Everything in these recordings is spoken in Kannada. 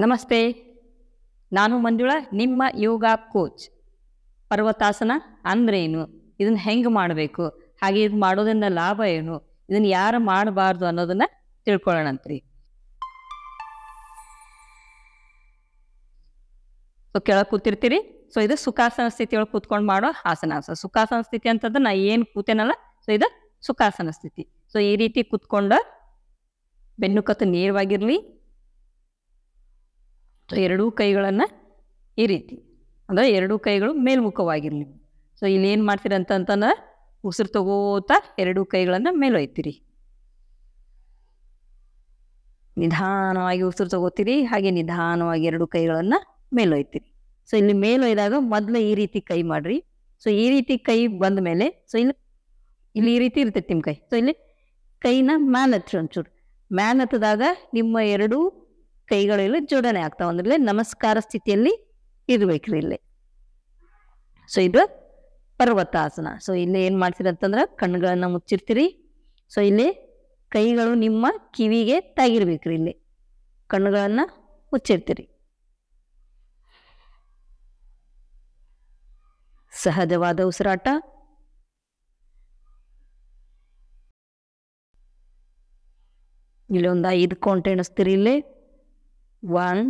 ನಮಸ್ತೆ, ನಾನು ಮಂಜುಳಾ, ನಿಮ್ಮ ಯೋಗ ಕೋಚ್. ಪರ್ವತಾಸನ ಅಂದ್ರೆ ಏನು, ಇದನ್ನ ಹೆಂಗೆ ಮಾಡಬೇಕು, ಹಾಗೆ ಇದು ಮಾಡೋದ್ರಿಂದ ಲಾಭ ಏನು, ಇದನ್ನ ಯಾರು ಮಾಡಬಾರ್ದು ಅನ್ನೋದನ್ನ ತಿಳ್ಕೊಳ್ಳೋಣಂತ್ರಿ. ಸೊ ಕೆಳಗೆ ಕೂತಿರ್ತೀರಿ. ಸೊ ಇದು ಸುಖಾಸನ ಸ್ಥಿತಿಯೊಳಗೆ ಕೂತ್ಕೊಂಡು ಮಾಡೋ ಆಸನ. ಸುಖಾಸನ ಸ್ಥಿತಿ ಅಂತಂದ್ರೆ ನಾ ಏನು ಕೂತೇನಲ್ಲ, ಸೊ ಇದು ಸುಖಾಸನ ಸ್ಥಿತಿ. ಸೊ ಈ ರೀತಿ ಕೂತ್ಕೊಂಡು ಬೆನ್ನು ಕತ್ತು ನೇರವಾಗಿರ್ಲಿ. ಎರಡೂ ಕೈಗಳನ್ನು ಈ ರೀತಿ ಅಂದರೆ ಎರಡೂ ಕೈಗಳು ಮೇಲ್ಮುಖವಾಗಿರಲಿ. ಸೊ ಇಲ್ಲಿ ಏನು ಮಾಡ್ತೀರಿ ಅಂತಂದ್ರೆ ಉಸಿರು ತಗೋತಾ ಎರಡೂ ಕೈಗಳನ್ನು ಮೇಲೊಯ್ತೀರಿ. ನಿಧಾನವಾಗಿ ಉಸಿರು ತಗೋತೀರಿ, ಹಾಗೆ ನಿಧಾನವಾಗಿ ಎರಡು ಕೈಗಳನ್ನು ಮೇಲೊಯ್ತೀರಿ. ಸೊ ಇಲ್ಲಿ ಮೇಲೊಯ್ದಾಗ ಮೊದಲು ಈ ರೀತಿ ಕೈ ಮಾಡ್ರಿ. ಸೊ ಈ ರೀತಿ ಕೈ ಬಂದ ಮೇಲೆ ಸೊ ಇಲ್ಲಿ ಈ ರೀತಿ ಇರ್ತೈತಿ ನಿಮ್ಮ ಕೈ. ಸೊ ಇಲ್ಲಿ ಕೈನ ಮ್ಯಾಲತ್ರಿ, ಒಂಚೂರು ಮ್ಯಾಲ್ ಹತ್ತದಾಗ ನಿಮ್ಮ ಎರಡೂ ಕೈಗಳೆಲ್ಲ ಜೋಡಣೆ ಆಗ್ತಾವ. ಅಂದ್ರೆ ನಮಸ್ಕಾರ ಸ್ಥಿತಿಯಲ್ಲಿ ಇರ್ಬೇಕ್ರಿ ಇಲ್ಲಿ. ಸೊ ಇದು ಪರ್ವತಾಸನ. ಸೊ ಇಲ್ಲಿ ಏನ್ ಮಾಡ್ತೀರಿ ಅಂತಂದ್ರೆ ಕಣ್ಣುಗಳನ್ನ ಮುಚ್ಚಿರ್ತೀರಿ. ಸೊ ಇಲ್ಲಿ ಕೈಗಳು ನಿಮ್ಮ ಕಿವಿಗೆ ತಾಗಿರ್ಬೇಕ್ರಿ. ಇಲ್ಲಿ ಕಣ್ಣುಗಳನ್ನ ಮುಚ್ಚಿರ್ತೀರಿ. ಸಹಜವಾದ ಉಸಿರಾಟ. ಇಲ್ಲಿ ಒಂದು 5 ಕೌಂಟ್ ಎಣಿಸ್ತೀರಿ. ಇಲ್ಲಿ 1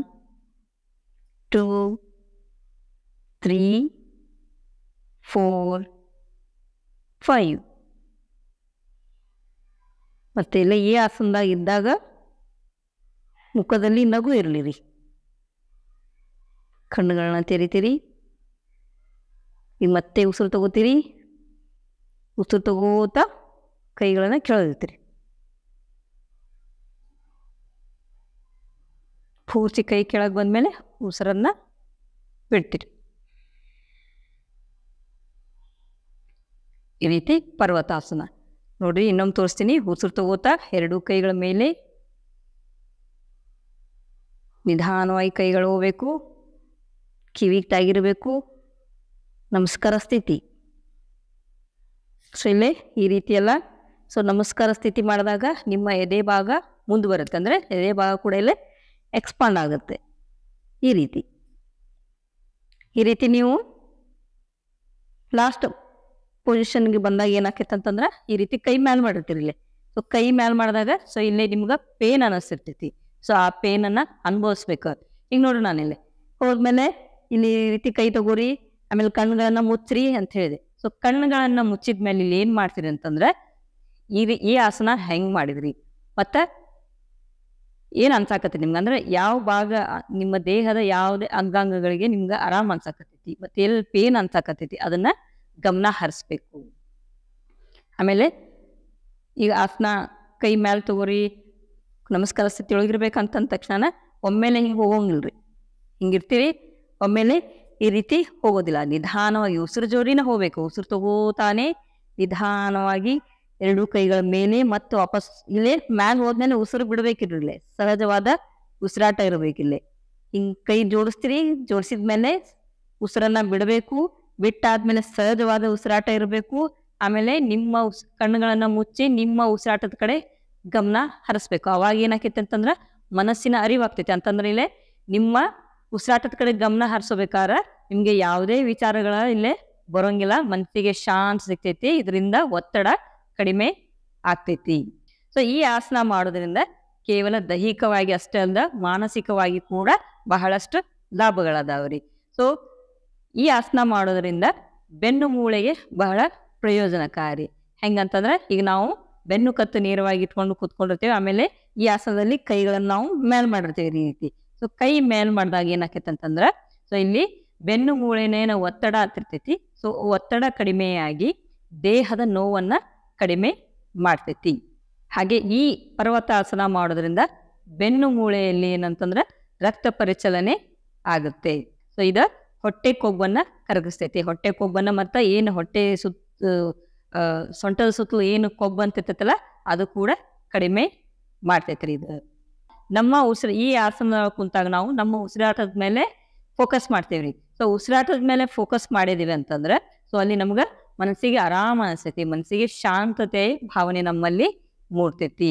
2 3 4 5. ಮತ್ತೆ ಇಲ್ಲ ಈ ಆಸನದಾಗ ಇದ್ದಾಗ ಮುಖದಲ್ಲಿ ನಗು ಇರಲಿರಿ. ಕಣ್ಣುಗಳನ್ನ ತೆರಿತೀರಿ. ಈಗ ಮತ್ತೆ ಉಸಿರು ತಗೋತೀರಿ. ಉಸಿರು ತಗೋತಾ ಕೈಗಳನ್ನ ಕೆಳಗಿರ್ತೀರಿ. ಪೂರ್ತಿ ಕೈ ಕೆಳಗೆ ಬಂದಮೇಲೆ ಉಸಿರನ್ನ ಬಿಡ್ತೀರಿ. ಈ ರೀತಿ ಪರ್ವತಾಸನ ನೋಡ್ರಿ. ಇನ್ನೊಮ್ಮೆ ತೋರಿಸ್ತೀನಿ. ಉಸಿರು ತಗೋತಾ ಎರಡೂ ಕೈಗಳ ಮೇಲೆ ನಿಧಾನವಾಗಿ ಕೈಗಳು ಹೋಗ್ಬೇಕು, ಕಿವಿಗೆ ತಾಗಿರಬೇಕು. ನಮಸ್ಕಾರ ಸ್ಥಿತಿ. ಸೊ ಇಲ್ಲೇ ಈ ರೀತಿ ಎಲ್ಲ. ಸೊ ನಮಸ್ಕಾರ ಸ್ಥಿತಿ ಮಾಡಿದಾಗ ನಿಮ್ಮ ಎದೆ ಭಾಗ ಮುಂದೆ ಬರುತ್ತೆ, ಅಂದರೆ ಎದೆ ಭಾಗ ಕೂಡ ಇಲ್ಲೇ ಎಕ್ಸ್ಪಾಂಡ್ ಆಗುತ್ತೆ. ಈ ರೀತಿ ನೀವು ಲಾಸ್ಟ್ ಪೊಸಿಷನ್ಗೆ ಬಂದಾಗ ಏನಾಕೈತೆ ಅಂತಂದ್ರೆ ಈ ರೀತಿ ಕೈ ಮ್ಯಾಲ್ ಮಾಡಿರ್ತೀರಿ ಇಲ್ಲಿ. ಸೊ ಕೈ ಮ್ಯಾಲ್ ಮಾಡಿದಾಗ ಸೊ ಇಲ್ಲೇ ನಿಮ್ಗೆ ಪೇನ್ ಅನ್ನಿಸ್ತಿರ್ತೈತಿ. ಸೊ ಆ ಪೇನನ್ನು ಅನುಭವಿಸ್ಬೇಕು. ಈಗ ನೋಡ್ರಿ, ನಾನು ಇಲ್ಲಿ ಹೋದ್ಮೇಲೆ ಇಲ್ಲಿ ಈ ರೀತಿ ಕೈ ತಗೋರಿ, ಆಮೇಲೆ ಕಣ್ಣುಗಳನ್ನ ಮುಚ್ಚ್ರಿ ಅಂತ ಹೇಳಿದೆ. ಸೊ ಕಣ್ಣುಗಳನ್ನ ಮುಚ್ಚಿದ ಮೇಲೆ ಇಲ್ಲಿ ಏನು ಮಾಡ್ತೀರಿ ಅಂತಂದ್ರೆ ಈ ಆಸನ ಹೆಂಗೆ ಮಾಡಿದ್ರಿ ಮತ್ತು ಏನು ಅನ್ಸಾಕತ್ತೈತಿ ನಿಮ್ಗೆ, ಅಂದ್ರೆ ಯಾವ ಭಾಗ ನಿಮ್ಮ ದೇಹದ ಯಾವುದೇ ಅಂಗಾಂಗಗಳಿಗೆ ನಿಮ್ಗೆ ಆರಾಮ್ ಅನ್ಸಾಕತ್ತೈತಿ ಮತ್ತು ಎಲ್ಲಿ ಪೇನ್ ಅನ್ಸಾಕತ್ತೈತಿ ಅದನ್ನ ಗಮನ ಹರಿಸ್ಬೇಕು. ಆಮೇಲೆ ಈಗ ಆಸನ ಕೈ ಮ್ಯಾಲೆ ತಗೋರಿ, ನಮಸ್ಕಾರ ಸ್ಥಿತಿ ಒಳಗಿರ್ಬೇಕಂತಂದ ತಕ್ಷಣ ಒಮ್ಮೆಲೆ ಹಿಂಗೆ ಹೋಗಂಗಿಲ್ರಿ. ಹಿಂಗಿರ್ತೀರಿ, ಒಮ್ಮೆಲೆ ಈ ರೀತಿ ಹೋಗೋದಿಲ್ಲ. ನಿಧಾನವಾಗಿ ಉಸಿರು ಜೋರಿನ ಹೋಗ್ಬೇಕು. ಉಸಿರು ತಗೋತಾನೆ ನಿಧಾನವಾಗಿ ಎರಡೂ ಕೈಗಳ ಮೇಲೆ ಮತ್ತು ವಾಪಸ್ ಇಲ್ಲೇ ಮ್ಯಾಲೆ ಹೋದ್ಮೇಲೆ ಉಸಿರು ಬಿಡ್ಬೇಕಿರ್ಲಿಲ್ಲ. ಸಹಜವಾದ ಉಸಿರಾಟ ಇರಬೇಕಿಲ್ಲೇ. ಹಿಂಗೆ ಕೈ ಜೋಡಿಸ್ತೀರಿ, ಜೋಡಿಸಿದ್ಮೇಲೆ ಉಸಿರನ್ನ ಬಿಡಬೇಕು. ಬಿಟ್ಟಾದ್ಮೇಲೆ ಸಹಜವಾದ ಉಸಿರಾಟ ಇರಬೇಕು. ಆಮೇಲೆ ನಿಮ್ಮ ಕಣ್ಣುಗಳನ್ನ ಮುಚ್ಚಿ ನಿಮ್ಮ ಉಸಿರಾಟದ ಕಡೆ ಗಮನ ಹರಿಸ್ಬೇಕು. ಅವಾಗ ಏನಾಕೈತೆ ಅಂತಂದ್ರೆ ಮನಸ್ಸಿನ ಅರಿವಾಗ್ತೈತಿ. ಅಂತಂದ್ರೆ ಇಲ್ಲೇ ನಿಮ್ಮ ಉಸಿರಾಟದ ಕಡೆ ಗಮನ ಹರಿಸೋಬೇಕಾದ್ರೆ ನಿಮ್ಗೆ ಯಾವುದೇ ವಿಚಾರಗಳ ಇಲ್ಲೇ ಬರೋಂಗಿಲ್ಲ. ಮನಸ್ಸಿಗೆ ಶಾಂತಿ ಸಿಗ್ತೈತಿ. ಇದರಿಂದ ಒತ್ತಡ ಕಡಿಮೆ ಆಗ್ತೈತಿ. ಸೊ ಈ ಆಸನ ಮಾಡೋದ್ರಿಂದ ಕೇವಲ ದೈಹಿಕವಾಗಿ ಅಷ್ಟೇ ಅಲ್ಲ, ಮಾನಸಿಕವಾಗಿ ಕೂಡ ಬಹಳಷ್ಟು ಲಾಭಗಳದಾವ್ರಿ. ಸೊ ಈ ಆಸನ ಮಾಡೋದ್ರಿಂದ ಬೆನ್ನು ಮೂಳೆಗೆ ಬಹಳ ಪ್ರಯೋಜನಕಾರಿ. ಹೆಂಗಂತಂದ್ರೆ ಈಗ ನಾವು ಬೆನ್ನು ಕತ್ತು ನೇರವಾಗಿ ಇಟ್ಕೊಂಡು ಕೂತ್ಕೊಂಡಿರ್ತೀವಿ. ಆಮೇಲೆ ಈ ಆಸನದಲ್ಲಿ ಕೈಗಳನ್ನು ನಾವು ಮೇಲ್ ಮಾಡಿರ್ತೀವಿ ಈ ರೀತಿ. ಸೊ ಕೈ ಮೇಲ್ ಮಾಡಿದಾಗ ಏನಾಕೈತೆ ಅಂತಂದ್ರೆ ಸೊ ಇಲ್ಲಿ ಬೆನ್ನು ಮೂಳೆನೇನೋ ಒತ್ತಡ ಆಗ್ತಿರ್ತೈತಿ. ಸೊ ಒತ್ತಡ ಕಡಿಮೆಯಾಗಿ ದೇಹದ ನೋವನ್ನ ಕಡಿಮೆ ಮಾಡ್ತೈತಿ. ಹಾಗೆ ಈ ಪರ್ವತಾಸನ ಮಾಡೋದ್ರಿಂದ ಬೆನ್ನು ಮೂಳೆಯಲ್ಲಿ ಏನಂತಂದ್ರೆ ರಕ್ತ ಪರಿಚಲನೆ ಆಗುತ್ತೆ. ಸೊ ಇದು ಹೊಟ್ಟೆ ಕೊಬ್ಬನ್ನ ಕರಗಿಸ್ತೈತಿ. ಹೊಟ್ಟೆ ಕೊಬ್ಬನ್ನ ಮತ್ತು ಏನು ಹೊಟ್ಟೆ ಸೊಂಟದ ಸುತ್ತಲೂ ಏನು ಕೊಬ್ಬು ಅಂತಿರ್ತೈತಲ್ಲ ಅದು ಕೂಡ ಕಡಿಮೆ ಮಾಡ್ತೈತ್ರಿ. ಇದು ನಮ್ಮ ಈ ಆಸನ ಕುಂತಾಗ ನಾವು ನಮ್ಮ ಉಸಿರಾಟದ ಮೇಲೆ ಫೋಕಸ್ ಮಾಡ್ತೇವ್ರಿ. ಸೊ ಉಸಿರಾಟದ ಮೇಲೆ ಫೋಕಸ್ ಮಾಡಿದೀವಿ ಅಂತಂದ್ರೆ ಸೊ ಅಲ್ಲಿ ನಮ್ಗೆ ಮನಸ್ಸಿಗೆ ಆರಾಮ ಅನಿಸ್ತೈತಿ, ಮನಸ್ಸಿಗೆ ಶಾಂತತೆ ಭಾವನೆ ನಮ್ಮಲ್ಲಿ ಮೂಡ್ತೈತಿ.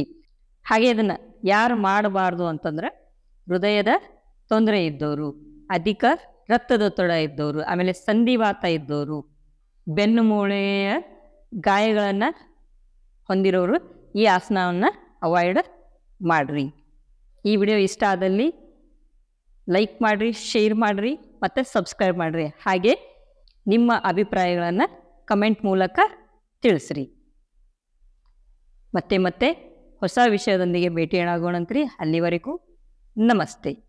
ಹಾಗೆ ಅದನ್ನ ಯಾರು ಮಾಡಬಾರ್ದು ಅಂತಂದ್ರೆ ಹೃದಯದ ತೊಂದರೆ ಇದ್ದವರು, ಅಧಿಕ ರಕ್ತದೊತ್ತಡ ಇದ್ದವರು, ಆಮೇಲೆ ಸಂಧಿವಾತ ಇದ್ದವರು, ಬೆನ್ನು ಮೂಳೆಯ ಗಾಯಗಳನ್ನು ಹೊಂದಿರೋರು ಈ ಆಸನವನ್ನು ಅವಾಯ್ಡ್ ಮಾಡಿರಿ. ಈ ವಿಡಿಯೋ ಇಷ್ಟ ಆದಲ್ಲಿ ಲೈಕ್ ಮಾಡಿರಿ, ಶೇರ್ ಮಾಡಿರಿ ಮತ್ತು ಸಬ್ಸ್ಕ್ರೈಬ್ ಮಾಡಿರಿ. ಹಾಗೆ ನಿಮ್ಮ ಅಭಿಪ್ರಾಯಗಳನ್ನು ಕಮೆಂಟ್ ಮೂಲಕ ತಿಳಿಸ್ರಿ. ಮತ್ತೆ ಹೊಸ ವಿಷಯದೊಂದಿಗೆ ಭೇಟಿಯಾಗೋಣಂತ್ರಿ. ಅಲ್ಲಿವರೆಗೂ ನಮಸ್ತೆ.